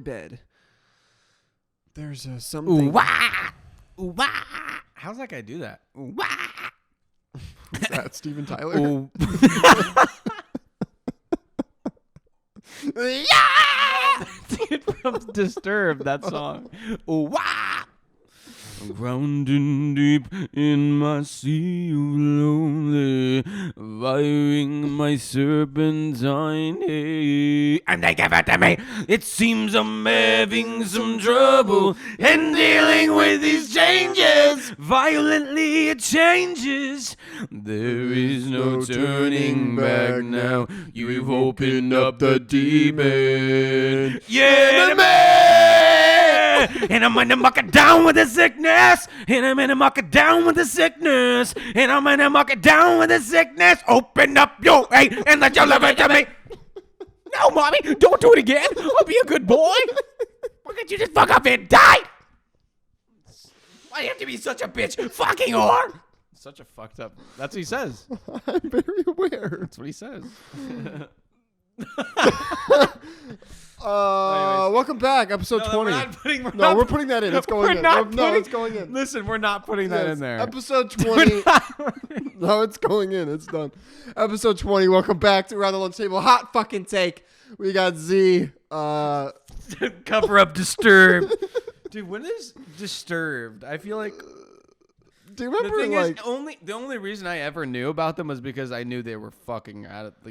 my bed. There's something. Ooh, wah! Ooh, wah! How's that guy do that? Ooh, wah! Is that Steven Tyler? Ooh. Yeah! Dude from Disturbed, that song. Ooh, wah! Round and deep in my sea of lonely, firing my serpentine, and they give it to me. It seems I'm having some trouble in dealing with these changes. Violently it changes. There is no turning back now. You've opened up the deep end. Yeah, man! And I'm gonna muck it down with the sickness. And I'm gonna muck it down with the sickness. And I'm gonna muck it down with the sickness. Open up your hate and let your love it to me. No, mommy, don't do it again. I'll be a good boy. Why can't you just fuck up and die? Why do you have to be such a bitch? Fucking whore. Such a fucked up. That's what he says. I'm very aware. That's what he says. Welcome back, episode 20. We're putting that in. It's going in. It's going in. Listen, we're not putting that in there. Episode 20. No, it's going in. It's done. Episode 20. Welcome back to Around the Lunch Table. Hot fucking take. We got Z. Cover up Disturbed. Dude, when is Disturbed? I feel like... Do you remember, the thing is, the only reason I ever knew about them was because I knew they were fucking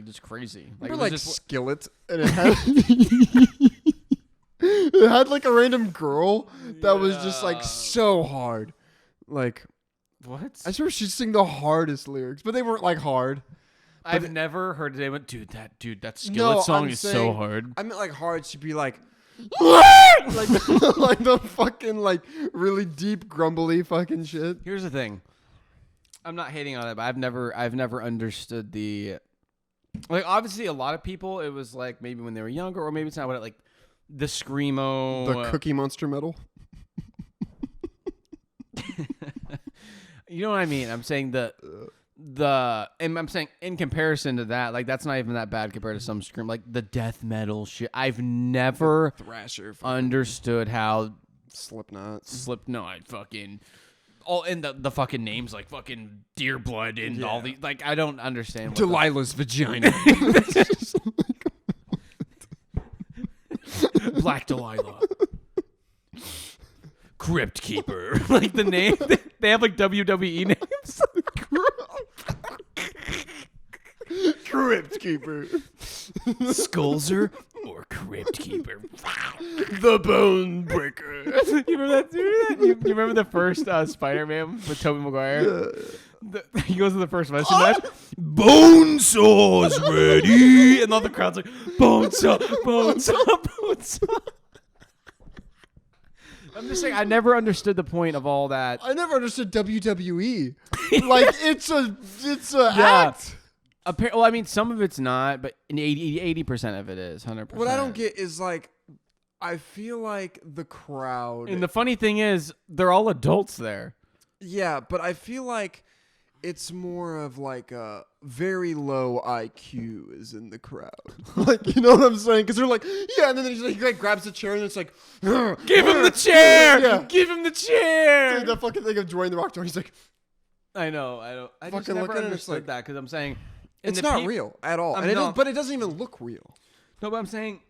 just crazy. Remember, Skillet? And it had... it had, like, a random girl that was just, like, so hard. Like... What? I swear she'd sing the hardest lyrics, but they weren't, like, hard. I've never heard it. Went, that Skillet song is so hard. I meant, like, hard. She'd be like... like the fucking like really deep grumbly fucking shit. Here's the thing. I'm not hating on it, but I've never understood the like obviously a lot of people it was like maybe when they were younger or maybe it's not what it like the screamo the Cookie Monster metal. You know what I mean? I'm saying and I'm saying in comparison to that, like that's not even that bad compared to some scream like the death metal shit. I've never Thrasher understood how Slipknot fucking all in the fucking names like fucking Deer Blood and all the like I don't understand. Delilah's vagina. Black Delilah. Crypt Keeper. Like the name they have like WWE names. Crypt Keeper. Skullzer or Crypt Keeper. The Bone Breaker. You remember that? You remember the first Spider-Man with Tobey Maguire? He goes to the first wrestling match. Bone Saw's ready. And all the crowd's like, Bone Saw, Bone Saw, Bone Saw. I'm just saying, I never understood the point of all that. I never understood WWE. Like, it's a act. Well, I mean, some of it's not, but 80% of it is, 100%. What I don't get is, like, I feel like the crowd... And the funny thing is, they're all adults there. Yeah, but I feel like it's more of, like, a very low IQ is in the crowd. Like, you know what I'm saying? Because they're like, yeah, and then he like grabs the chair and it's like... Give him the chair! Yeah. Give him the chair! Dude, that fucking thing of Dwayne The Rock Johnson, he's like... I know. I just fucking never look at it, understood it's like, that because I'm saying... It's not real at all. But it doesn't even look real. No, but I'm saying...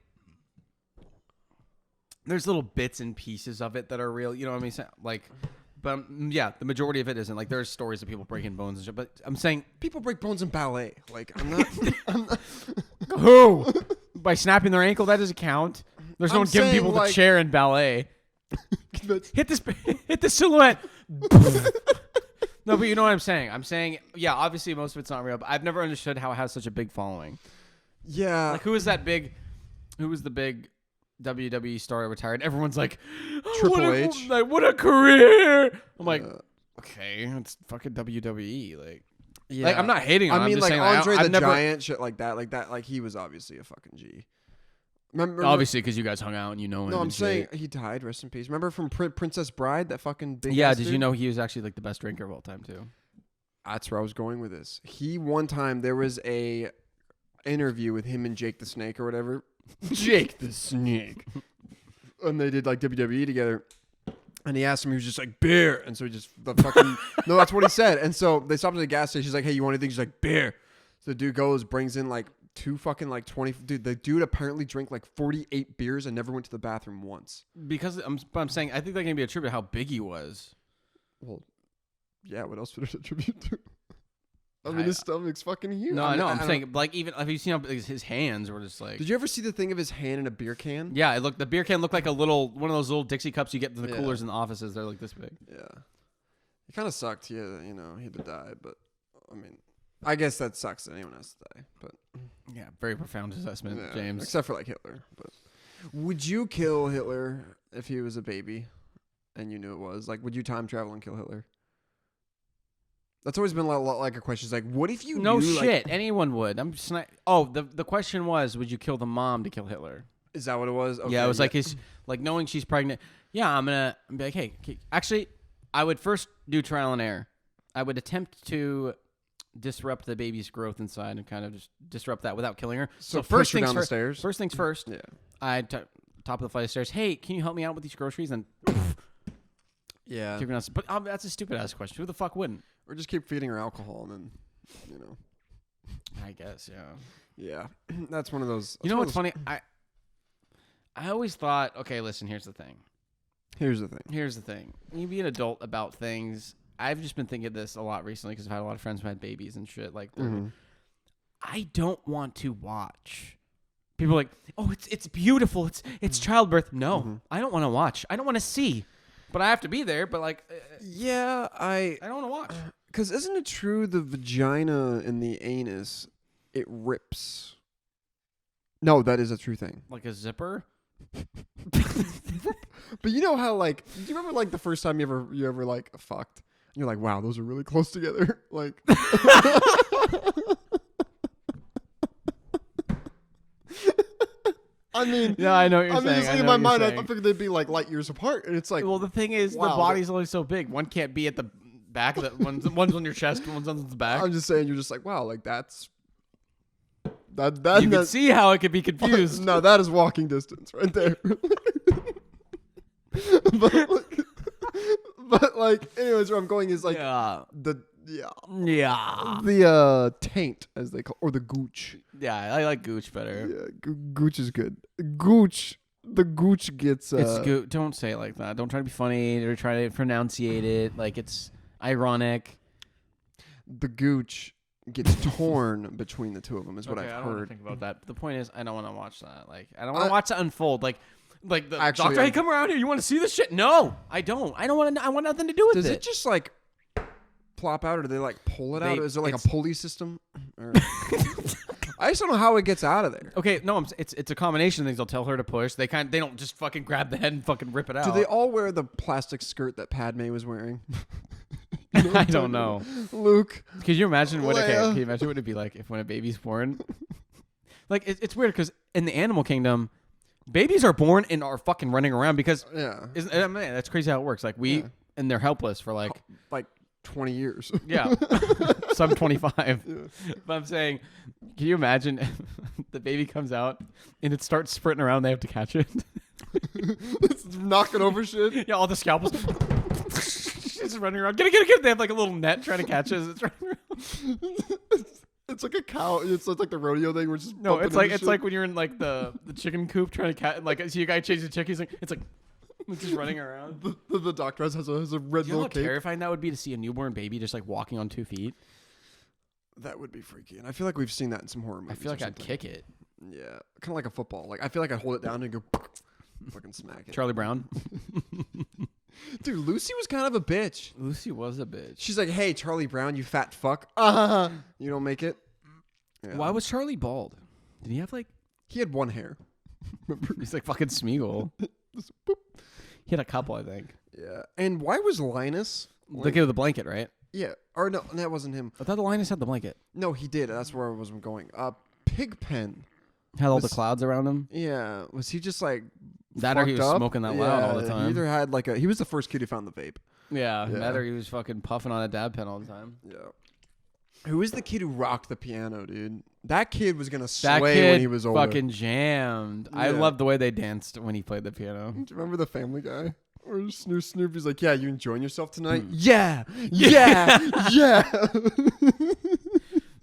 There's little bits and pieces of it that are real. You know what I mean? Like... But yeah, the majority of it isn't. Like, there's stories of people breaking bones and shit. But I'm saying... People break bones in ballet. Like, I'm not... Who? By snapping their ankle? That doesn't count. There's no one giving people the chair in ballet. Hit the silhouette. No, but you know what I'm saying. I'm saying, yeah, obviously most of it's not real. But I've never understood how it has such a big following. Yeah. Like, who was the big... WWE star retired. Everyone's like, Triple H. Like, what a career! I'm like, okay, it's fucking WWE. Like, yeah. Like I'm not hating on. I mean, I'm just like saying, Andre I've the never, Giant, shit like that. Like he was obviously a fucking G. Remember, obviously, because you guys hung out and you know him. No, I'm saying he died. Rest in peace. Remember from Princess Bride, that fucking big. Yeah. Did you know he was actually like the best drinker of all time too? That's where I was going with this. One time there was a interview with him and Jake the Snake or whatever. Jake the Snake. and they did like WWE together. And he asked him, he was just like, beer. And so he just, the fucking, no, that's what he said. And so they stopped at the gas station. She's like, hey, you want anything? She's like, beer. So the dude goes, brings in like 2 fucking like 20. Dude, the dude apparently drank like 48 beers and never went to the bathroom once. Because I'm saying, I think that can be attributed to how big he was. Well, yeah, what else would it attribute to? I mean, his stomach's fucking huge. No, I know. I'm saying, like, even have you seen how his hands were just like? Did you ever see the thing of his hand in a beer can? Yeah, the beer can looked like one of those little Dixie cups you get in the coolers in the offices. They're like this big. Yeah, it kind of sucked. He had to die, but I mean, I guess that sucks that anyone has to die. But yeah, very profound assessment, yeah, James. Except for like Hitler. But would you kill Hitler if he was a baby, and you knew it was? Like, would you time travel and kill Hitler? That's always been like a question. It's like, what if you No knew, shit. like, Anyone would. I'm just not. Oh, the question was, would you kill the mom to kill Hitler? is that what it was? Okay, Yeah, it was like his knowing she's pregnant. Yeah, I'm gonna be like, hey, actually, I would first do trial and error. I would attempt to disrupt the baby's growth inside and kind of just disrupt that without killing her. So first push her things down the first. stairs? First things first. Yeah. I top of the flight of stairs. Hey, can you help me out with these groceries? And Yeah. but that's a stupid ass question. Who the fuck wouldn't? Or just keep feeding her alcohol and then, I guess, yeah. Yeah. That's one of those. You know what's funny? I always thought, okay, listen, here's the thing. Here's the thing. Here's the thing. You be an adult about things. I've just been thinking this a lot recently because I've had a lot of friends who had babies and shit. Like, I don't want to watch. People are like, oh, it's beautiful. It's childbirth. No, I don't want to watch. I don't want to see. But I have to be there. But like, Yeah, I don't want to watch. Because isn't it true the vagina and the anus, it rips? No, that is a true thing. Like a zipper. But you know how, like, do you remember like the first time you ever like fucked? You're like, wow, those are really close together. Like, I mean, Yeah, I know what you're I mean, saying. just like in my mind, I figured they'd be like light years apart, and it's like, Well, the thing is, wow, the body's only so big. One can't be at the back. One's on your chest, one's on the back. I'm just saying, you're just like, wow, like that. You can see how it could be confused. No, that is walking distance right there. but like, anyways, where I'm going is like Yeah. the taint, as they call, or the gooch. Yeah, I like Gooch better. Yeah, gooch is good. The gooch gets. It's good. Don't say it like that. Don't try to be funny or try to pronunciate it like it's ironic. The gooch gets torn between the two of them, is what Okay, I've I don't want to heard. think about that. The point is, I don't want to watch that. Like, I don't want to watch it unfold. Like the Actually, doctor, hey, come around here. You want to see this shit? No, I don't. I don't want to. I want nothing to do with Does it. it just like plop out, or do they like pull it out? They- Is there like a it's- pulley system? Or- I just don't know how it gets out of there. Okay, no, it's a combination of things. They'll tell her to push. They don't just fucking grab the head and fucking rip it out. Do they all wear the plastic skirt that Padme was wearing? I don't know. Luke. Could you imagine what? Okay, Leia. can you imagine what it'd be like if when a baby's born? Like it's weird because in the animal kingdom, babies are born and are fucking running around because Yeah. I mean, that's crazy how it works. Like Yeah. and they're helpless for like 20 years. yeah, some 25. But I'm saying, can you imagine the baby comes out and it starts sprinting around? They have to catch it. It's knocking over shit. Yeah, all the scalpels. It's running around. Get it. They have like a little net trying to catch it. It's running around. It's like a cow. It's like the rodeo thing. We're just No, bumping it's like into shit. when you're in like the chicken coop trying to catch. Like, see a guy chase a chicken. It's like just running around. the doctor has a red You know little how cape. terrifying that would be to see a newborn baby just like walking on 2 feet? That would be freaky. And I feel like we've seen that in some horror movies. I feel like or I'd something. kick it. Yeah, kind of like a football. Like I feel like I'd hold it down and go fucking smack it. Charlie Brown. Dude, Lucy was kind of a bitch. Lucy was a bitch. She's like, "Hey, Charlie Brown, you fat fuck. You don't make it." Yeah. Why was Charlie bald? Did he have like? He had one hair. He's like fucking Smeagol. He had a couple, I think. Yeah. And why was Linus? The kid with the blanket, right? Yeah. Or no, that wasn't him. I thought the Linus had the blanket. No, he did. That's where I was going. Pigpen. Had all the Was- clouds around him. Yeah. Was he just like That or he fucked was up? smoking that loud all the He time. either had like he was the first kid who found the vape. Yeah, Yeah. that or he was fucking puffing on a dab pen all the time. Yeah. Who is the kid who rocked the piano, dude? That kid was gonna That slay kid when he was older. fucking jammed. I Yeah. loved the way they danced when he played the piano. Do you remember the Family Guy? Or Snoopy's like, yeah, you enjoying yourself tonight? Mm. Yeah, yeah.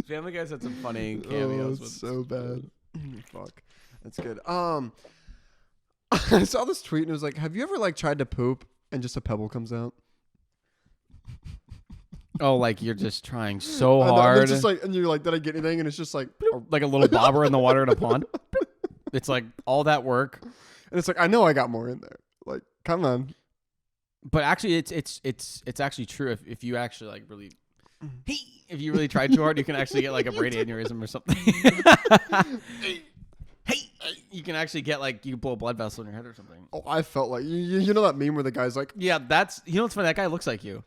Family Guy's had some funny Oh, cameos. it's so bad. Fuck, that's good. I saw this tweet and it was like, have you ever like tried to poop and just a pebble comes out? Oh, like you're just trying so And hard. it's just like, and you're like, did I get anything? And it's just like, Like a little bobber in the water in a pond. It's like all that work. and it's like, I know I got more in there. Like, come on. But actually, it's actually true. If you actually like really, if you really try too hard, you can actually get like a brain aneurysm or something. You can actually get like you can blow a blood vessel in your head or something. Oh, I felt like you know that meme where the guy's like, Yeah, that's what's funny. That guy looks like you.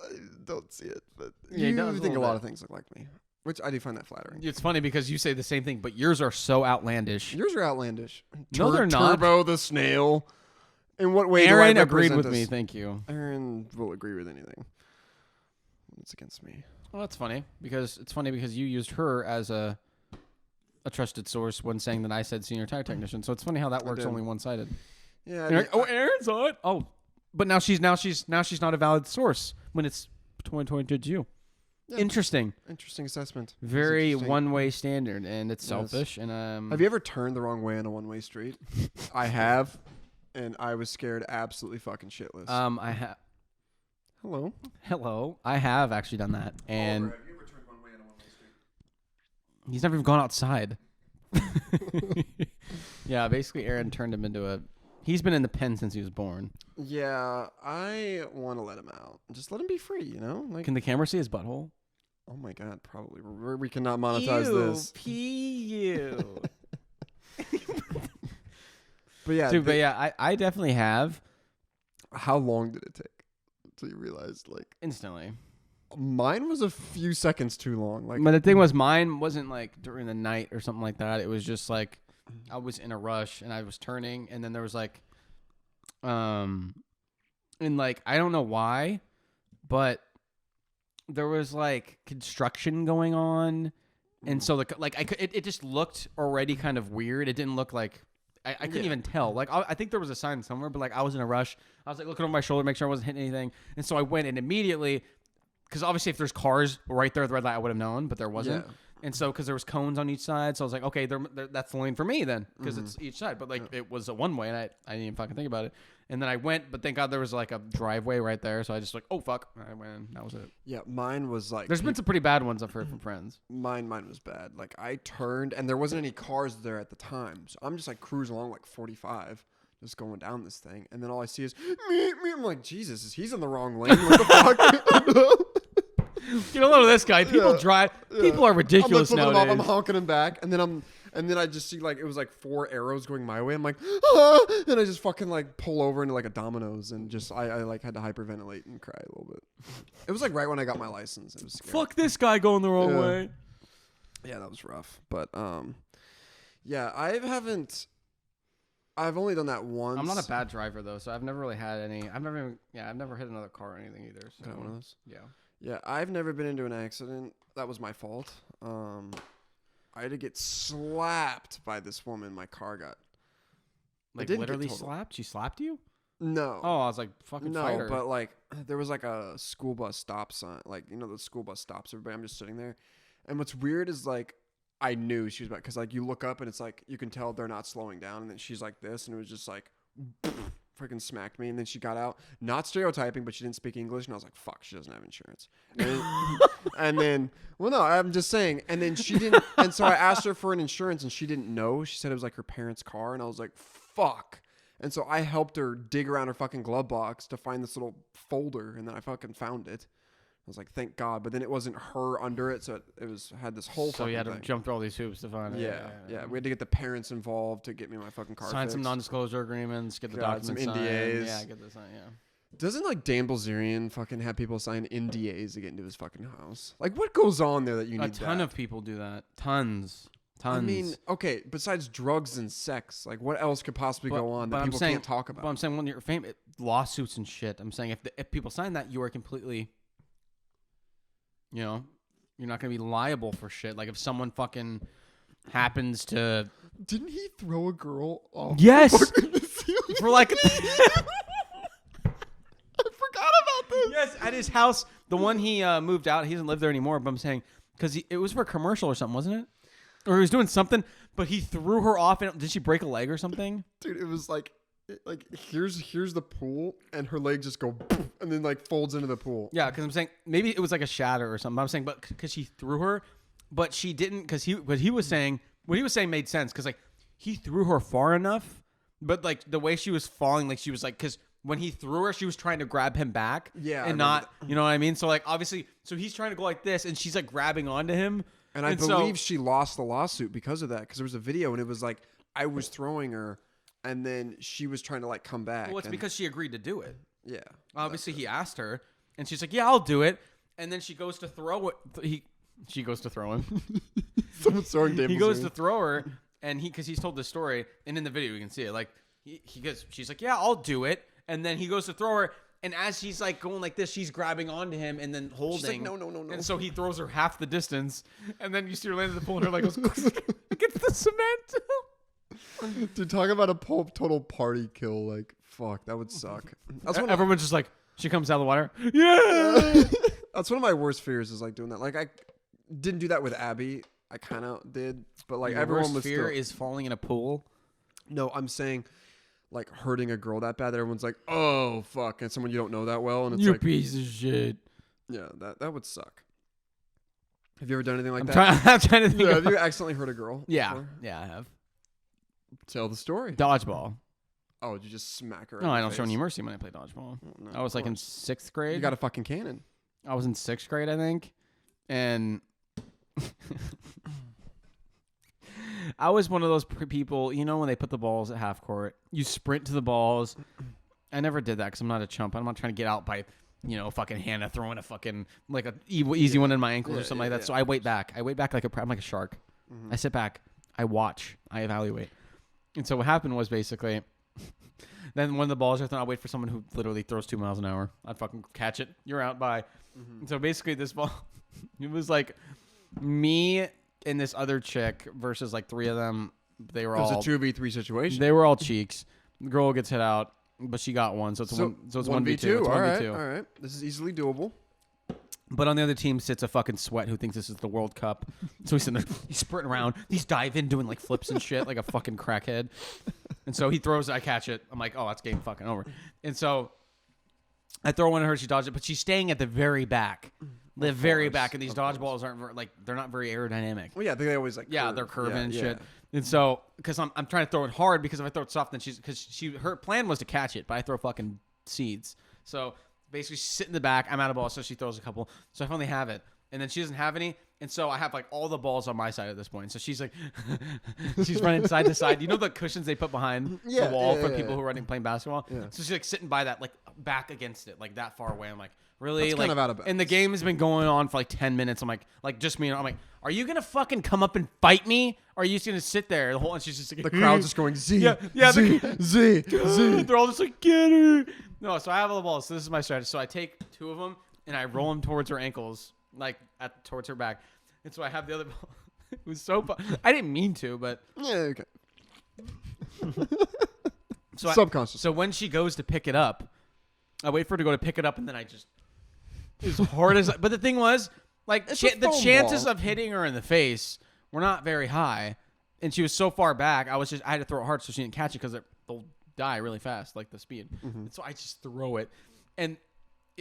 I don't see it, but Yeah, he you does a think a little lot bit. of things look like me, which I do find that flattering. It's funny because you say the same thing, but yours are so outlandish. Yours are outlandish. No, they're not. Turbo the snail. In what way Aaron do I agreed represent with us? me. Thank you. Aaron will agree with anything. It's against me. Well, that's funny because you used her as a trusted source when saying that I said senior tire technician. So it's funny how that works did. only one-sided. Yeah. And you're like, oh, Aaron's on it. Oh, but now she's not a valid source when it's 2022 to you. Yeah. Interesting. Interesting assessment. It's Very interesting. one-way standard, and it's Yes. selfish. And Have you ever turned the wrong way on a one-way street? I have, and I was scared absolutely fucking shitless. I have. Hello. Hello. I have actually done that, and Have you ever turned one way on a one-way street? he's never even gone outside. Yeah, basically, Aaron turned him into a. He's been in the pen since he was born. Yeah, I want to let him out. Just let him be free, you know? Like, Can the camera see his butthole? oh my god, probably. We cannot monetize this. P-U. But yeah, Dude, but yeah, I definitely have. how long did it take until you realized, like, Instantly. mine was a few seconds too long. Like, But the thing was, mine wasn't like during the night or something like that. It was just like I was in a rush and I was turning, and then there was like, and like I don't know why, but there was like construction going on, and so it just looked already kind of weird. It didn't look like. I couldn't Yeah. even tell. Like I think there was a sign somewhere, but like I was in a rush. I was like looking over my shoulder, make sure I wasn't hitting anything, and so I went and immediately. Because obviously, if there's cars right there at the red light, I would have known, but there wasn't. Yeah. And so, because there was cones on each side, so I was like, okay, that's the lane for me then, because it's each side. But like, it was a one way, and I didn't even fucking think about it. And then I went, but thank God there was like a driveway right there, so I just like, oh fuck, and I went. And that was it. yeah, mine was like. There's been some pretty bad ones I've heard from friends. Mine was bad. Like, I turned, and there wasn't any cars there at the time, so I'm just like cruising along like 45. Just going down this thing, and then all I see is me. I'm like, Jesus, he's in the wrong lane. What the fuck? Get a load of this guy. People drive. People are ridiculous I'm like, nowadays. I'm honking him back, and then I just see like it was like 4 arrows going my way. I'm like, ah! And I just fucking like pull over into like a Domino's, and just I like had to hyperventilate and cry a little bit. It was like right when I got my license. It was scary. Fuck this guy going the wrong Yeah. way. Yeah, that was rough. But yeah, I've only done that once. I'm not a bad driver though, so I've never really had any. I've never hit another car or anything either. So Got one of those. yeah. Yeah, I've never been into an accident. That was my fault. I had to get slapped by this woman. My car got Like didn't get literally totaled. slapped? She slapped you? no. Oh, I was like, fucking No, fighter. but like there was like a school bus stop sign, like you know the school bus stops everybody. I'm just sitting there, and what's weird is like I knew she was about because like you look up and it's like you can tell they're not slowing down, and then she's like this, and it was just like freaking smacked me, and then she got out, not stereotyping, but she didn't speak English, and I was like, fuck, she doesn't have insurance, and then well no, I'm just saying, and then she didn't, and so I asked her for an insurance, and she didn't know. She said it was like her parents' car, and I was like, fuck. And so I helped her dig around her fucking glove box to find this little folder, and then I fucking found it. I was like, thank God. But then it wasn't her under it, so it was had this whole so fucking you had to thing. jump through all these hoops to find it. Yeah. We had to get the parents involved to get me my fucking car Sign some fixed. non-disclosure agreements, get the God, some documents signed. NDAs. Yeah, get this signed, yeah. Doesn't like Dan Bilzerian fucking have people sign NDAs to get into his fucking house? Like, what goes on there that you need A ton that? of people do that. Tons. I mean, okay, besides drugs and sex, like what else could possibly go on that people can't talk about? But I'm saying when you're famous, lawsuits and shit. I'm saying if people sign that, you are completely, you know, you're not gonna be liable for shit. Like if someone fucking happens to Didn't he throw a girl off? Yes! the ceiling? for like I forgot about this. yes at his house, the one he moved out. He doesn't live there anymore. But I'm saying because it was for a commercial or something, wasn't it? Or he was doing something, but he threw her off. And did she break a leg or something? Dude, it was like here's the pool, and her leg just go, and then like folds into the pool. Yeah, because I'm saying maybe it was like a shatter or something. I'm saying, but because she threw her, but she didn't. Because what he was saying made sense. Because like he threw her far enough, but like the way she was falling, like she was like because. When he threw her, she was trying to grab him back. Yeah, and not, you know what I mean? So, like, obviously, so he's trying to go like this, and she's, like, grabbing onto him. And I believe she lost the lawsuit because of that. Because there was a video, and it was like, I was throwing her, and then she was trying to, like, come back. Well, it's because she agreed to do it. Yeah. Obviously, he asked her, and she's like, yeah, I'll do it. And then she goes to throw it. She goes to throw him. Someone's throwing Dave. He goes to throw her, and because he's told this story, and in the video, you can see it. Like, he goes, she's like, yeah, I'll do it. And then he goes to throw her, and as she's like going like this, she's grabbing onto him and then holding. She's like, no. And so he throws her half the distance, and then you see her land in the pool, and her leg goes against the cement. Dude, talk about a total party kill. Like, fuck, that would suck. That's one Everyone's just like, she comes out of the water. Yeah. That's one of my worst fears is like doing that. Like, I didn't do that with Abby. I kind of did, but like Your everyone worst was fear still. is falling in a pool. No, I'm saying. Like hurting a girl that bad that everyone's like, oh fuck, and someone you don't know that well, and it's You like, piece of shit. yeah, that would suck. Have you ever done anything like I'm that? trying to think. Yeah, of, have you accidentally hurt a girl? yeah, before? yeah, I have. Tell the story. Dodgeball. Oh, did you just smack her? No, in I the don't show face? any mercy when I play dodgeball. Oh, no, I was like in of course. 6th grade. You got a fucking cannon. I was in 6th grade, I think, and I was one of those people, you know, when they put the balls at half court, you sprint to the balls. I never did that because I'm not a chump. I'm not trying to get out by, you know, fucking Hannah throwing a fucking like a easy one in my ankles or something like that. So I wait back. I wait back like I'm like a shark. I sit back. I watch. I evaluate. And so what happened was basically, then when the balls are thrown, I wait for someone who literally throws 2 miles an hour. I'd fucking catch it. You're out. Bye. And so basically this ball, it was like me and this other chick versus like 3 of them. They were It was all a 2v3 situation. they were all cheeks. The girl gets hit out, but she got one, so it's 1v2. It's All right, 1v2. all right. This is easily doable. But on the other team sits a fucking sweat who thinks this is the World Cup. So he's sitting there, he's sprinting around, he's diving, doing like flips and shit, like a fucking crackhead. And so he throws it, I catch it. I'm like, oh, that's game fucking over. And so I throw one at her, she dodges it, but she's staying at the very back. The very course, back, and these of course. dodgeballs aren't like they're not very aerodynamic. Well, yeah, they always like. Yeah, curve. they're curving Yeah, and yeah. shit. And so, because I'm trying to throw it hard, because if I throw it soft, then her plan was to catch it, but I throw fucking seeds. So basically, she's sitting in the back. I'm out of balls, so she throws a couple. So I finally have it, and then she doesn't have any, and so I have like all the balls on my side at this point. So she's like, she's running side to side. You know the cushions they put behind the wall for people who are playing basketball. Yeah. So she's like sitting by that, like back against it, like that far away. I'm like. Really? That's like, kind of out of bounds. and the game has been going on for like 10 minutes. I'm like just me. I'm like, are you gonna fucking come up and fight me? Or are you just gonna sit there the whole? And she's just like, The crowd's just going Z. Yeah, Z, Z, Z. they're all just like, get her. No, so I have all the balls. So this is my strategy. So I take 2 of them and I roll them towards her ankles, like towards her back. And so I have the other ball. It was so fun. I didn't mean to, but Yeah, okay. so Subconscious. So when she goes to pick it up, I wait for her to go to pick it up, and then I just as hard as. But the thing was, like It's a the foam chances ball. of hitting her in the face were not very high, and she was so far back. I had to throw it hard so she didn't catch it because they'll die really fast, like the speed. And so I just throw it, and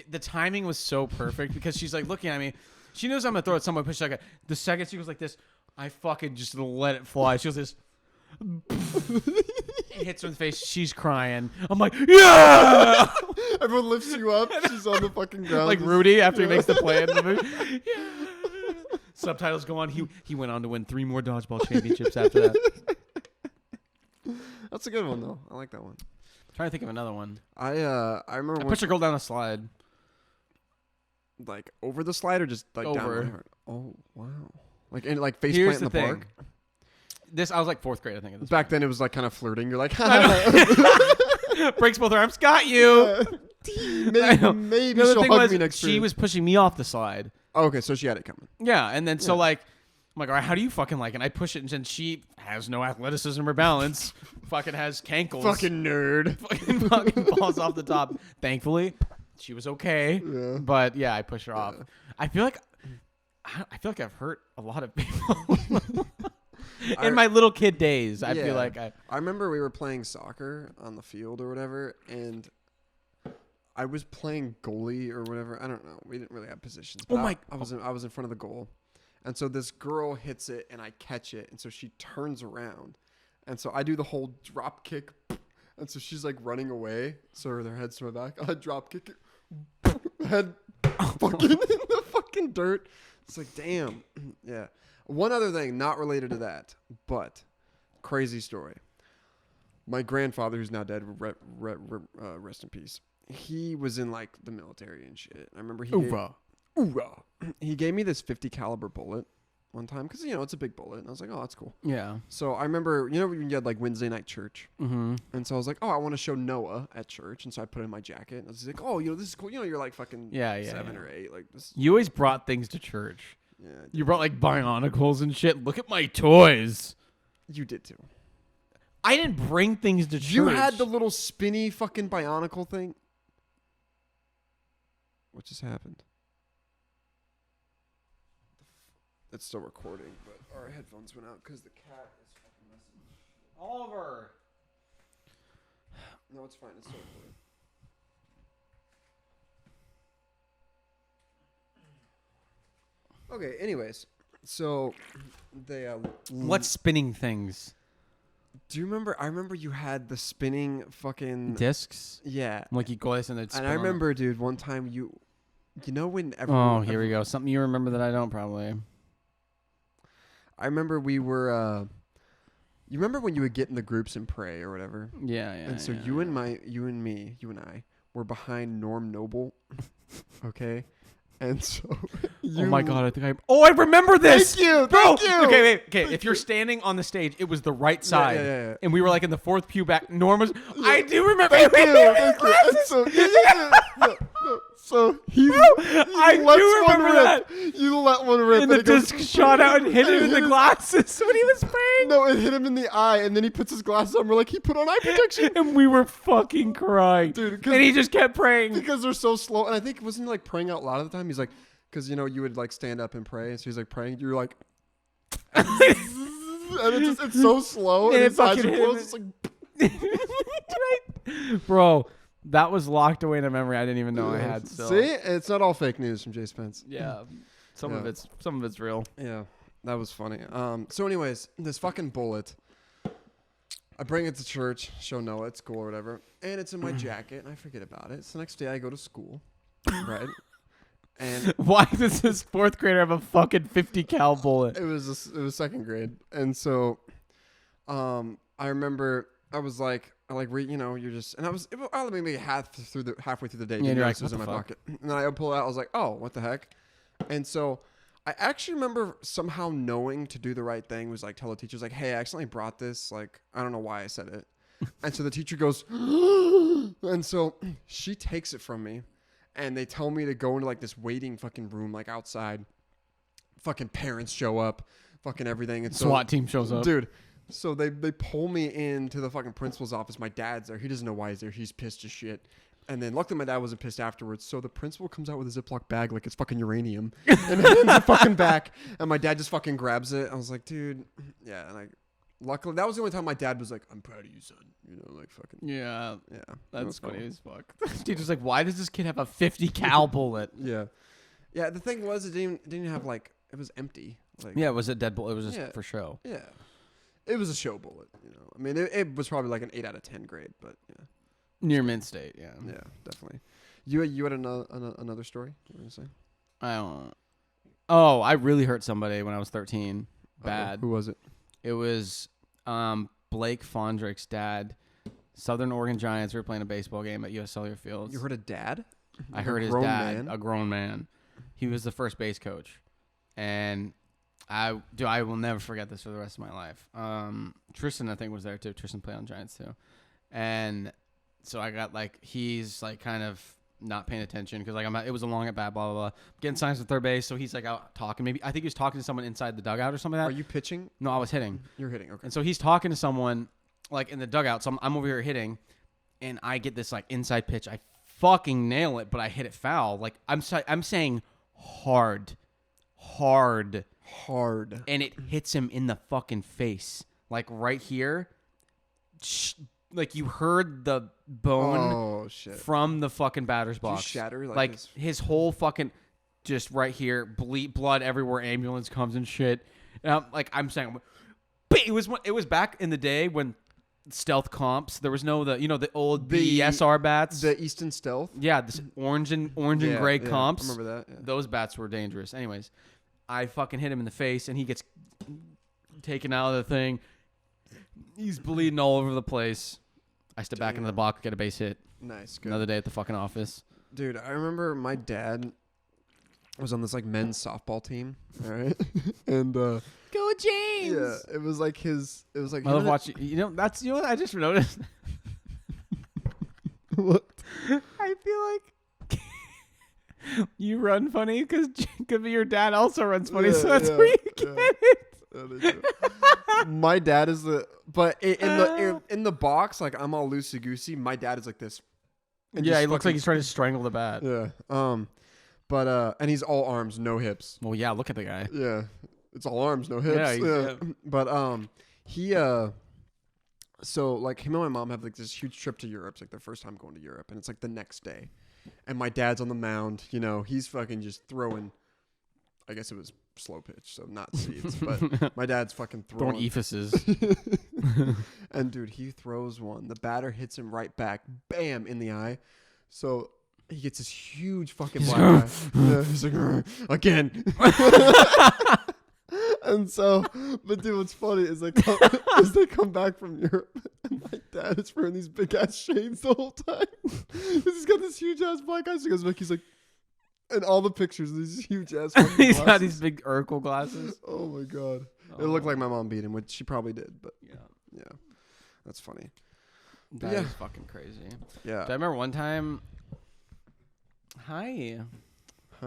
the timing was so perfect because she's like looking at me. She knows I'm gonna throw it somewhere. Push like the second she goes like this, I fucking just let it fly. She goes this. It hits her in the face. She's crying. I'm like, yeah. Everyone lifts you up. She's on the fucking ground. Like just- Rudy after he makes the play in the movie. Yeah. Subtitles go on. He went on to win 3 more dodgeball championships after that. That's a good one though. I like that one. Trying to think of another one. I remember I when, pushed a girl down a slide. like over the slide or just like down Over. really hard. Oh wow. Like in like face Here's plant in the the park. thing. I was like 4th grade, I think. At this Back then it was like kind of flirting. You're like, point. Breaks both arms. Got you. I know. maybe The other she'll thing hug was me next she year. was pushing me off the slide. Okay, so she had it coming. Yeah, and then so Yeah. like, I'm like, all right, how do you fucking like it? And I push it, and then she has no athleticism or balance. Fucking has cankles. Fucking nerd. fucking falls off the top. Thankfully, she was okay. Yeah. But yeah, I push her off. I feel like I've hurt a lot of people in my little kid days. I Yeah. feel like I. I remember we were playing soccer on the field or whatever, and I was playing goalie or whatever. I don't know. We didn't really have positions. But Oh my- I was in front of the goal, and so this girl hits it, and I catch it, and so she turns around, and so I do the whole drop kick, and so she's like running away, so her head's to my back. I drop kick it, head fucking in the fucking dirt. It's like, damn. Yeah. One other thing, not related to that, but crazy story. My grandfather, who's now dead, rest in peace. He was in like the military and shit. I remember he gave me this 50 caliber bullet one time because it's a big bullet, and I was like, oh, that's cool. Yeah. So I remember, when you had like Wednesday night church, Mm-hmm. and so I was like, oh, I want to show Noah at church, and so I put it in my jacket, and I was like, oh, this is cool. You're like fucking Yeah, 7 yeah. or 8, like this. You always brought things to church. Yeah, You brought like bionicles and shit. Look at my toys. you did too. I didn't bring things to church. You had the little spinny fucking bionicle thing. What just happened? It's still recording, but our headphones went out because the cat is fucking messing. Oliver. No, it's fine. It's still recording. Okay. Anyways, so they What spinning things? do you remember? I remember you had the spinning fucking Discs. yeah. Like you go this and it's. And I remember, dude, one time you know when Oh, everyone. here we go. Something you remember that I don't probably. I remember we were. You remember when you would get in the groups and pray or whatever? Yeah, yeah. And so yeah, you yeah. and I were behind Norm Noble, okay? And so Oh my god! I think I. Oh, I remember this. Thank you, Bro, thank you. okay, wait, okay. If you're standing on the stage, it was the right side, yeah. and we were like in the fourth pew back. Norm was. I do remember. Thank Wait, you, wait, wait, thank you. And glasses. so no. So he I lets do one remember rip. You let one rip, And the it goes- disc shot out and hit him in the hit his- glasses when he was praying. No, it hit him in the eye, and then he puts his glasses on. We're like, he put on eye protection. And we were fucking crying. Dude, 'cause- and he just kept praying. Because they're so slow. And I think, wasn't he like praying out loud at the time? He's like, because you would like stand up and pray. And so he's like praying. You're like, and it's so slow. And And it his eyes fucking are hit closed. him. It's like, Bro, that was locked away in a memory I didn't even know I had still. See, it's not all fake news from Jay Spence. Yeah. Some of Yeah. it's real. Yeah, that was funny. So anyways, this fucking bullet, I bring it to church, show Noah at school or whatever, and it's in my jacket, and I forget about it. So the next day I go to school, right? And Why does this fourth grader have a fucking 50 cal bullet? it was second grade, and so, I remember I was like, you're just, and I was maybe halfway through the day, Yeah, didn't you're notice like, it was in what my the pocket, and then I pull it out, I was like, oh, what the heck, and so. I actually remember somehow knowing to do the right thing was like tell the teachers like, hey, I accidentally brought this. Like, I don't know why I said it. And so the teacher goes, and so she takes it from me and they tell me to go into like this waiting fucking room, like outside. Fucking parents show up, fucking everything. And so, SWAT team shows up. dude. So they pull me into the fucking principal's office. My dad's there. He doesn't know why he's there. He's pissed as shit. And then luckily my dad wasn't pissed afterwards. So the principal comes out with a Ziploc bag like it's fucking uranium and hands it fucking back. And my dad just fucking grabs it. I was like, dude, yeah. And luckily that was the only time my dad was like, I'm proud of you, son. Like fucking, Yeah. yeah. That That's was funny cool. as fuck. Teacher's like, why does this kid have a 50 cal bullet? Yeah. Yeah. The thing was, it didn't have like, it was empty. Like, Yeah, it was a dead bullet. It was just Yeah. for show. Yeah. It was a show bullet, I mean, it was probably like an 8 out of 10 grade, but yeah. Near Mint State, yeah. Yeah, definitely. You had another story you were gonna say? I don't. Oh, I really hurt somebody when I was 13. Bad. Who was it? It was Blake Fondrick's dad. Southern Oregon Giants were playing a baseball game at U.S. Cellular Fields. You heard a dad? I A heard his grown dad, man? a grown man. He was the first base coach, and I will never forget this for the rest of my life. Tristan, I think, was there too. Tristan played on Giants too, and so I got like he's like kind of not paying attention because like it was a long at bat, blah blah blah. Getting signs to third base, so he's like out talking. Maybe I think he was talking to someone inside the dugout or something like Are that. you pitching? No, I was hitting. You're hitting. Okay. And so he's talking to someone like in the dugout. So I'm over here hitting, and I get this like inside pitch. I fucking nail it, but I hit it foul. Like I'm saying hard, and it hits him in the fucking face, like right here. Like you heard the bone from the fucking batter's box. Did you shatter like his whole fucking just right here, blood everywhere. Ambulance comes and shit. And I'm saying, it was back in the day when stealth comps. There was no the old BSR bats, the Easton Stealth. Yeah, this orange and gray comps. I remember that. Yeah. Those bats were dangerous. Anyways, I fucking hit him in the face, and he gets taken out of the thing. He's bleeding all over the place. I step back into the box, get a base hit. Nice. Good. Another day at the fucking office. Dude, I remember my dad was on this like men's softball team. All right. And go James. Yeah, it was like I love watching. That's what I just noticed. What? I feel like you run funny because your dad also runs funny, so that's where you get it. My dad is in the box, like I'm all loosey goosey. My dad is like this. Yeah, he looks like he's trying to strangle the bat. Yeah. But and he's all arms, no hips. Well, yeah, look at the guy. Yeah. It's all arms, no hips. Yeah. But he so like him and my mom have like this huge trip to Europe. It's like their first time going to Europe, and it's like the next day. And my dad's on the mound, he's fucking just throwing, I guess it was slow pitch, so not seeds, but my dad's fucking throwing ephuses. And dude, he throws one. The batter hits him right back, bam, in the eye. So he gets this huge fucking black eye. Yeah, he's like, again. And so, but dude, what's funny is they come back from Europe, and my dad is wearing these big ass shades the whole time. He's got this huge ass black eye. So he goes back, he's like, and all the pictures, these huge ass. He's got these big Urkel glasses. Oh my god, it looked like my mom beat him, which she probably did, but yeah, that's funny. That is fucking crazy. Yeah, I remember one time. Hi.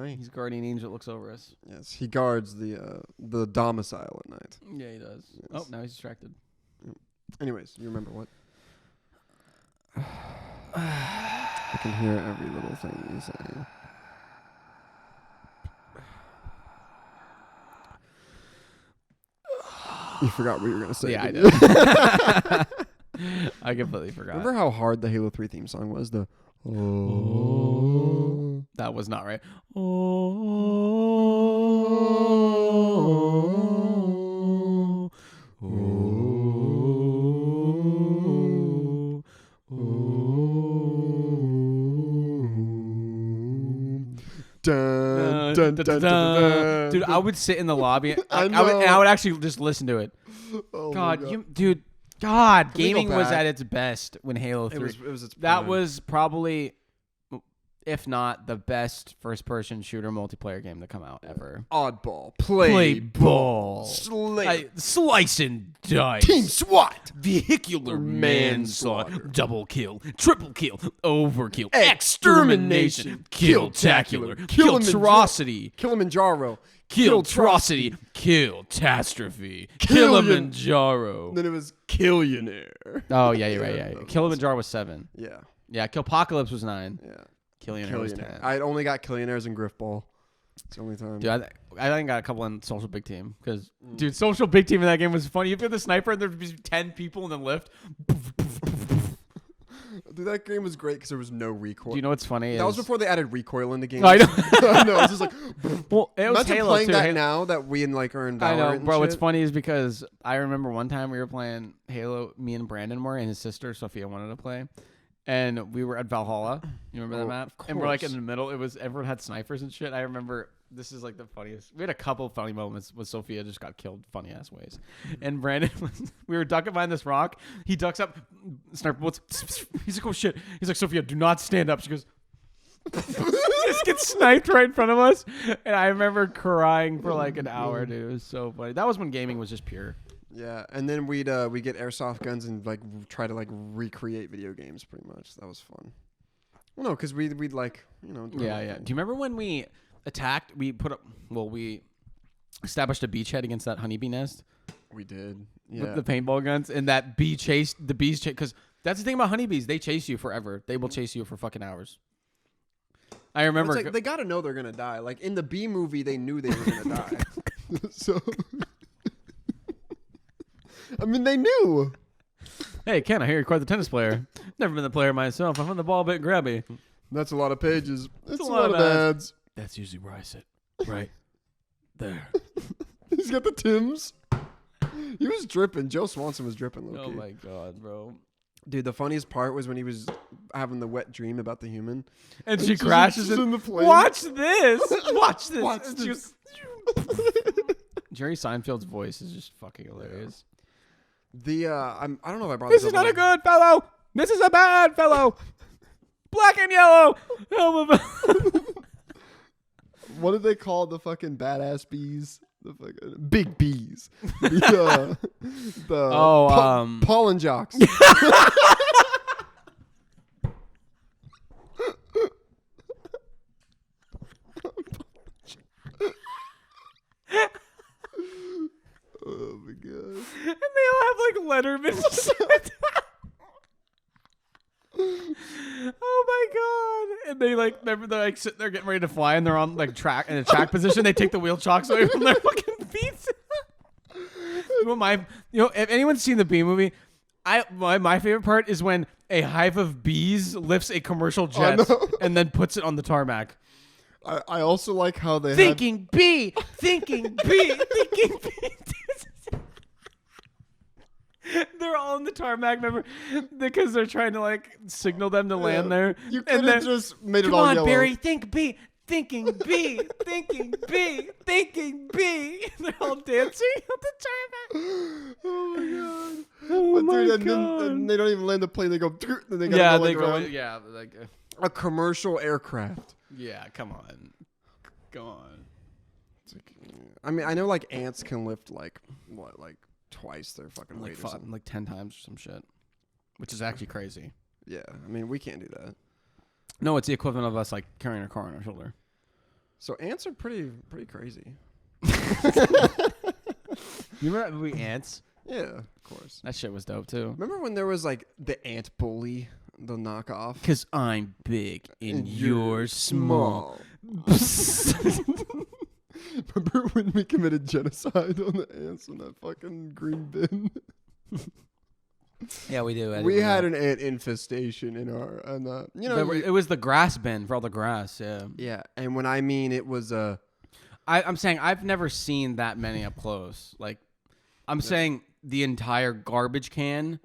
He's guardian angel that looks over us. Yes, he guards the domicile at night. Yeah, he does. Yes. Oh, now he's distracted. Anyways, you remember what? I can hear every little thing you say. You forgot what you were gonna say. Yeah, I did. I completely forgot. Remember how hard the Halo 3 theme song was? The that was not right. Dun, dun, dun, dun, dun. Dude, I would sit in the lobby. I would actually just listen to it. Oh God, my God. dude. God, gaming was at its best when Halo 3. It was its that prime. was probably, if not the best first-person shooter multiplayer game to come out ever. Oddball, play ball, slice and dice, Team SWAT, vehicular manslaughter, double kill, triple kill, overkill, Extermination, extermination, kill-tacular, Kilimanjaro, killtrocity, Kilimanjaro, Killtrocity, Killtastrophe, Kilimanjaro. Then it was Killionaire. Oh, yeah, you're right. Yeah, that was Kilimanjaro was 7. Yeah. Yeah, Killpocalypse was 9. Yeah. Killionaire was 10. I only got Killionaires and Griffball. It's the only time. Dude, I think I got a couple in Social Big Team. Because, dude, Social Big Team in that game was funny. You put the sniper and there'd be 10 people in the lift. Dude, that game was great because there was no recoil. Do you know what's funny? That was before they added recoil into games. I know. I know. It's just like, well, it was imagine Halo playing too. that now that we are in Valorant. I know, and bro. What's shit. funny is because I remember one time we were playing Halo. Me and Brandon were, and his sister Sophia wanted to play, and we were at Valhalla. You remember that map? And we're like in the middle. It was everyone had snipers and shit. I remember. This is like the funniest. We had a couple of funny moments with Sophia just got killed funny ass ways. And Brandon we were ducking behind this rock. He ducks up, sniper bullets. He's like, oh shit. He's like, Sophia, do not stand up. She goes, just gets sniped right in front of us. And I remember crying for like an hour, dude. It was so funny. That was when gaming was just pure. Yeah, and then we'd get airsoft guns and like try to like recreate video games pretty much. That was fun. Well, no, because we'd like, you know. Yeah, yeah. Do you remember when we attacked? We established a beachhead against that honeybee nest We did. Yeah. with the paintball guns, and that bee chased the bees. Because that's the thing about honeybees; they chase you forever. They will chase you for fucking hours. I remember. It's like, they got to know they're gonna die. Like in the Bee movie, they knew they were gonna die. So, I mean, they knew. Hey, Ken, I hear you're quite the tennis player. Never been the player myself. I find the ball a bit grabby. That's a lot of pages. It's a lot lot of of ads. That's usually where I sit. Right there. He's got the Tims. He was dripping. Joe Swanson was dripping. Oh my god, bro. Dude, the funniest part was when he was having the wet dream about the human. And she she's crashes in the plane. Watch this. Watch this. Watch And this. she was- Jerry Seinfeld's voice is just fucking hilarious. The I don't know if I brought This this is up. not a good fellow. This is a bad fellow. Black and yellow. What did they call the fucking badass bees? The fucking big bees. The pollen jocks. Oh my god. And they all have like Letterman. Oh my god! And they like they're like sitting there getting ready to fly, and they're on like track in a track position. They take the wheel chocks away from their fucking feet. If anyone's seen the Bee movie, my favorite part is when a hive of bees lifts a commercial jet no. and then puts it on the tarmac. I also like how they Thinking bee, thinking bee, thinking bee. They're all on the tarmac, remember? Because they're trying to like signal them to land there. You And could then- have just made it Come all on, yellow. Barry, think bee, thinking bee, thinking bee, thinking bee. They're all dancing on the tarmac. Oh my god. Oh But my dude, and god. then they don't even land the plane. They go. Then they gotta Yeah, go, they like, go. around. Yeah, like. A commercial aircraft. Yeah, come on. Go on. It's like, I mean, I know like ants can lift like twice their fucking Like, weight or something. like 10 times or some shit. Which is actually crazy. Yeah, I mean we can't do that. No, it's the equivalent of us like carrying a car on our shoulder. So ants are pretty crazy. You remember that movie Ants? Yeah, of course. That shit was dope too. Remember when there was like the ant bully, the knockoff? Cause I'm big and And you're small. Remember when we committed genocide on the ants in that fucking green bin? Yeah, we do. We had an ant infestation in our, and you know, it was the grass bin for all the grass. Yeah. yeah. And when I mean it was I'm saying I've never seen that many up close. Like, I'm saying the entire garbage can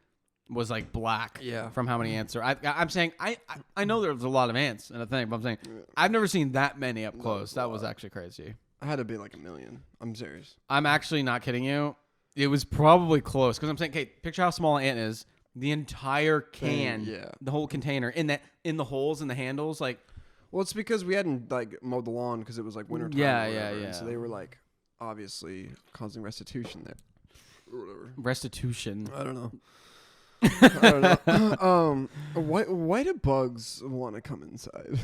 was like black. Yeah. From how many ants are. I'm saying I know there's a lot of ants in a thing, but I'm saying I've never seen that many up close. That was actually crazy. I had to be like 1 million. I'm serious. I'm actually not kidding you. It was probably close because I'm saying, okay, picture how small an ant is. The entire can, yeah. the whole container, in the holes in the handles, like. Well, it's because we hadn't like mowed the lawn because it was like winter time. Yeah, or yeah, whatever, and yeah. So they were like obviously causing restitution there. Or whatever. Restitution. I don't know. I don't know. Why do bugs want to come inside?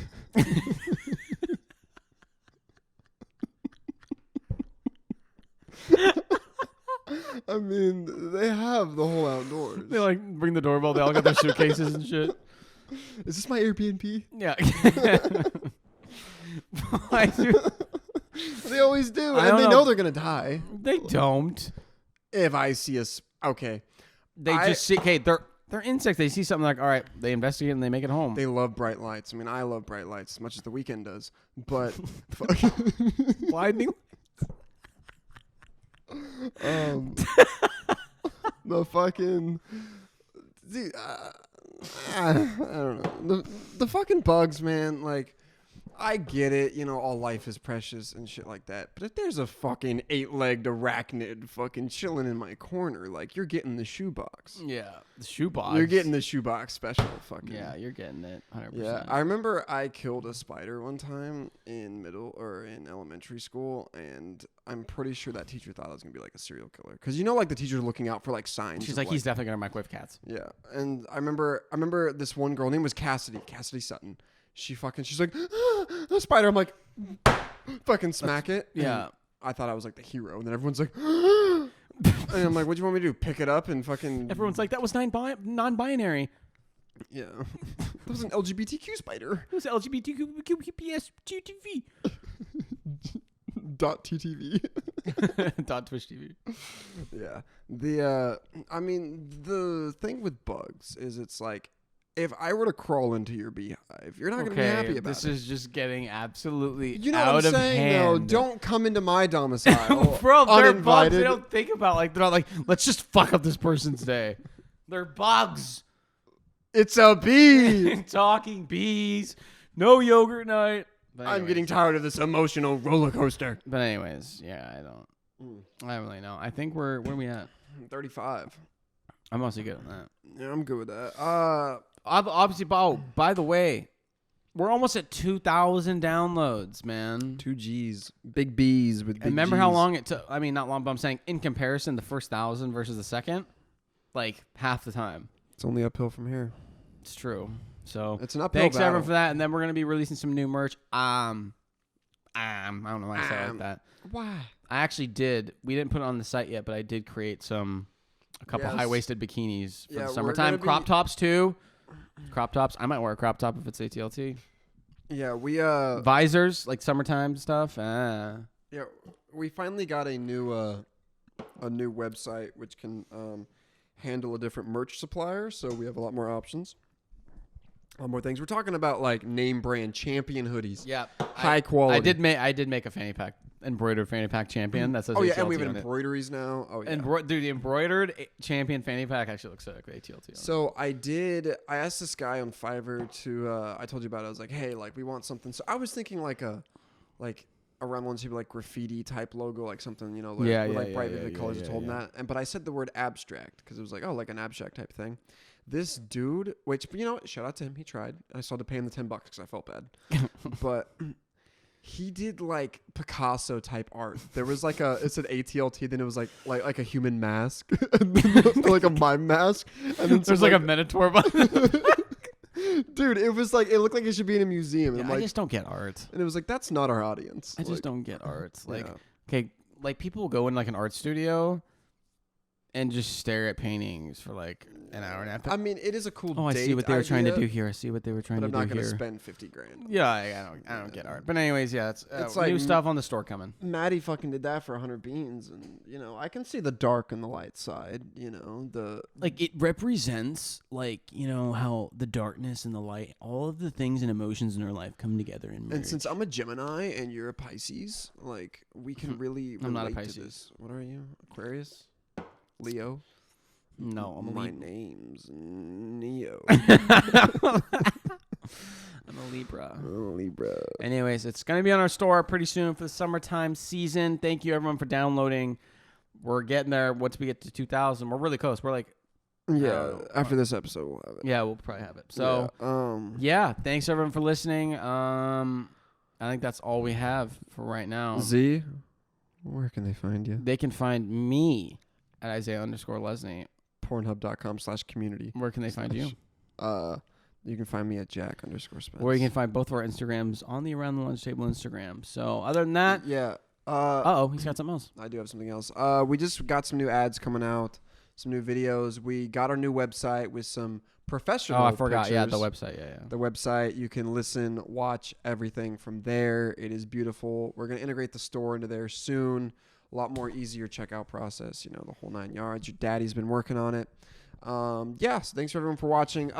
I mean, they have the whole outdoors. They like bring the doorbell. They all got their suitcases and shit. Is this my Airbnb? Yeah. Why do They always do, I and don't they know. know they're gonna die. they don't? If I see us, okay. They just see. Okay, they're insects. They see something like, all right, they investigate and they make it home. They love bright lights. I mean, I love bright lights as much as the weekend does. But fuck. Blinding. The fucking dude, I don't know. The fucking bugs, man. Like, I get it, you know, all life is precious and shit like that. But if there's a fucking 8-legged arachnid fucking chilling in my corner, like, you're getting the shoebox. Yeah, the shoebox. You're getting the shoebox special fucking. Yeah, you're getting it. 100%. Yeah, I remember I killed a spider one time in elementary school, and I'm pretty sure that teacher thought I was gonna be like a serial killer, because you know, like the teacher's looking out for like signs. She's of, like, he's definitely gonna microwave cats. Yeah, and I remember this one girl, name was Cassidy Sutton. She's like, a spider. I'm like, fucking smack it. Yeah. And I thought I was like the hero, and then everyone's like, and I'm like, what do you want me to do? Pick it up and fucking. Everyone's like, that was non-binary. Yeah, that was an LGBTQ spider. It was LGBTQPS .ttv. Dot Twitch TV. Yeah. I mean, the thing with bugs is it's like, if I were to crawl into your beehive, you're not going to be happy about this it. is just getting absolutely You know out what I'm of saying, hand. though? Don't come into my domicile. Bro, they're bugs. uninvited. They don't think about they're not like, let's just fuck up this person's day. They're bugs. It's a bee. Talking bees. No yogurt night. But I'm anyways. getting tired of this emotional roller coaster. But anyways, yeah, I don't really know. I think where are we at? 35. I'm mostly good on that. Yeah, I'm good with that. Obviously, by the way, we're almost at 2,000 downloads, man. 2 G's. Big B's with big And remember how Gs. long it took? I mean, not long, but I'm saying in comparison, the first 1,000 versus the second, like half the time. It's only uphill from here. It's true. So It's an uphill thanks battle. everyone for that. And then we're gonna be releasing some new merch. I don't know why I say it like that. Why? I actually did. We didn't put it on the site yet, but I did create a couple Yes. high-waisted bikinis for Yeah, the we're summertime. gonna be- Crop tops too. Crop tops. I might wear a crop top if it's ATLT. Yeah, we Visors, like summertime stuff. yeah, we finally got a new website which can handle a different merch supplier, so we have a lot more options. A lot more things. We're talking about like name brand champion hoodies. Yeah, High quality. I did make a fanny pack, embroidered fanny pack champion. That says Oh yeah, ATLT and we have on it. embroideries now. Oh yeah. Dude, the embroidered champion fanny pack actually looks sick. The ATLT. On it. So I asked this guy on Fiverr to, I told you about it. I was like, hey, like we want something. So I was thinking like around ones like graffiti type logo, like something, you know, like, Yeah, with yeah, like yeah, bright yeah, vivid yeah, colors yeah, told yeah. that. And, but I said the word abstract because it was like, oh, like an abstract type thing. This dude, which, you know, shout out to him. He tried. I still had to pay him the $10 because I felt bad. But he did like Picasso type art. There was like it said ATLT, then it was like a human mask, and then like a mime mask, and then There's like a Minotaur button. dude. It was like it looked like it should be in a museum. And Yeah, I'm I like, just don't get art. and it was like that's not our audience. I just don't get art. Like, yeah. okay, like people will go in like an art studio and just stare at paintings for like an hour and a half. I mean, it is a cool. Oh, I see what they were trying to do here. I see what they were trying But to I'm do not here. gonna spend 50 grand. Yeah, I don't get art. But anyways, yeah, it's like new stuff on the store coming. Maddie fucking did that for 100 beans, and you know I can see the dark and the light side. You know Like it represents like, you know, how the darkness and the light, all of the things and emotions in our life come together in marriage. And since I'm a Gemini and you're a Pisces, like we can really relate I'm not a to Pisces. this. What are you? Aquarius? Leo? No, I'm a My Libra. name's Neo. I'm a Libra. Libra. Anyways, it's going to be on our store pretty soon for the summertime season. Thank you, everyone, for downloading. We're getting there. Once we get to 2,000, we're really close. We're like, Yeah. After this episode, we'll have it. yeah, we'll probably have it. So, yeah. thanks, everyone, for listening. I think that's all we have for right now. Z, where can they find you? They can find me at Isaiah_Lesney. Pornhub.com/community. Where can they find you? You can find me at Jack_Spence. Where you can find both of our Instagrams on the Around the Lunch Table Instagram. So, other than that, Yeah. he's got something else. I do have something else. We just got some new ads coming out, some new videos. We got our new website with some professional Oh, I forgot. Yeah, the pictures. website. Yeah. The website, you can listen, watch everything from there. It is beautiful. We're going to integrate the store into there soon. A lot more easier checkout process, you know, the whole 9 yards. Your daddy's been working on it. So thanks for everyone for watching.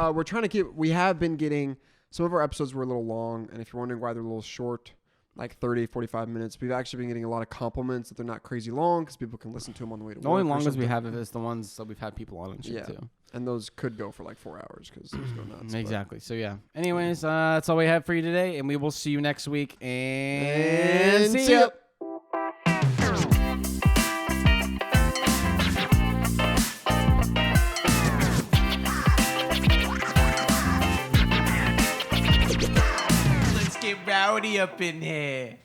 We have been getting, some of our episodes were a little long, and if you're wondering why they're a little short, like 30, 45 minutes. We've actually been getting a lot of compliments that they're not crazy long because people can listen to them on the way to The work. only or longest we something. have is the ones that we've had people on and shit Yeah. too. And those could go for like 4 hours because those go nuts. but- Exactly. So yeah. Anyways, that's all we have for you today, and we will see you next week. And see ya. Let's get rowdy up in here.